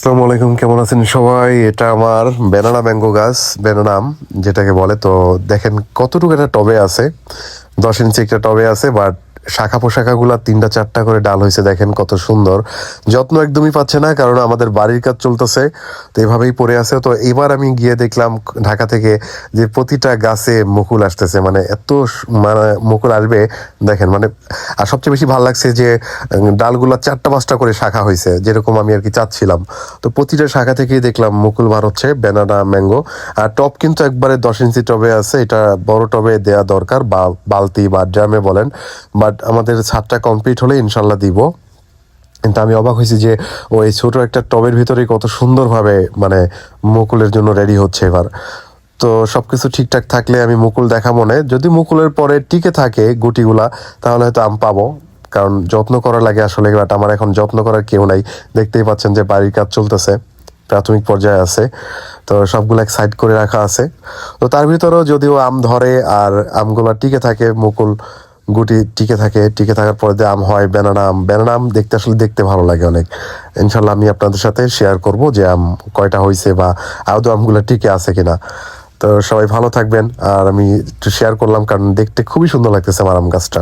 আসসালামু আলাইকুম, কেমন আছেন সবাই? এটা আমার ব্যানানা ম্যাঙ্গো গাছ, ব্যানানাম যেটাকে বলে। তো দেখেন কতটুকু একটা টবে আছে, 10 ইঞ্চি একটা টবে আছে, বাট শাখা পোশাখাগুলা 3টা 4টা করে ডাল হয়েছে। দেখেন কত সুন্দর। যত্ন একদমই পাচ্ছে না, কারণ আমাদের বাড়ির কাজ চলতেছে, তো এভাবেই পড়ে আছে। তো এবার আমি গিয়ে দেখলাম ঢাকা থেকে যে প্রতিটা গাছে মুকুল আসতেছে, মানে এত মানে মুকুল আসবে দেখেন, মানে। আর সবচেয়ে বেশি ভালো লাগছে যে ডালগুলা 4টা 5টা করে শাখা হয়েছে, যেরকম আমি আর কি চাচ্ছিলাম। তো প্রতিটা শাখা থেকেই দেখলাম মুকুল বার হচ্ছে, ব্যানানা ম্যাঙ্গো। আর টব কিন্তু একবারে 10 ইঞ্চি টবে আছে, এটা বড় টবে দেয়া দরকার, বা বালতি বা ড্রামে বলেন। বাট আমাদের ছাদটা কমপ্লিট হলে ইনশাল্লাহ দিব। কিন্তু আমি অবাক হয়েছি যে ওই ছোট একটা টবের ভিতরে কত সুন্দরভাবে মানে মুকুলের জন্য রেডি হচ্ছে এবার। তো সবকিছু ঠিকঠাক থাকলে আমি মুকুল দেখা মনে, যদি মুকুলের পরে টিকে থাকে গুটিগুলা, তাহলে হয়তো আম পাবো। কারণ যত্ন করা লাগে আসলে, বাট আমার এখন যত্ন করার কেউ নাই। দেখতেই পাচ্ছেন যে বাড়ির কাজ চলতেছে, প্রাথমিক পর্যায়ে আছে। তো সবগুলো এক সাইড করে রাখা আছে। তো তার ভিতরেও যদিও আম ধরে আর আমগুলা টিকে থাকে, মুকুল গুটি টিকে থাকে, টিকে থাকার পরে যে আম হয়, ব্যানানা আম দেখতে আসলে দেখতে ভালো লাগে অনেক। ইনশাল্লাহ আমি আপনাদের সাথে শেয়ার করব যে আম কয়টা হয়েছে বা আদৌ আমগুলো টিকে আছে কিনা। তো সবাই ভালো থাকবেন। আর আমি একটু শেয়ার করলাম কারণ দেখতে খুবই সুন্দর লাগতেছে আমার আম গাছটা।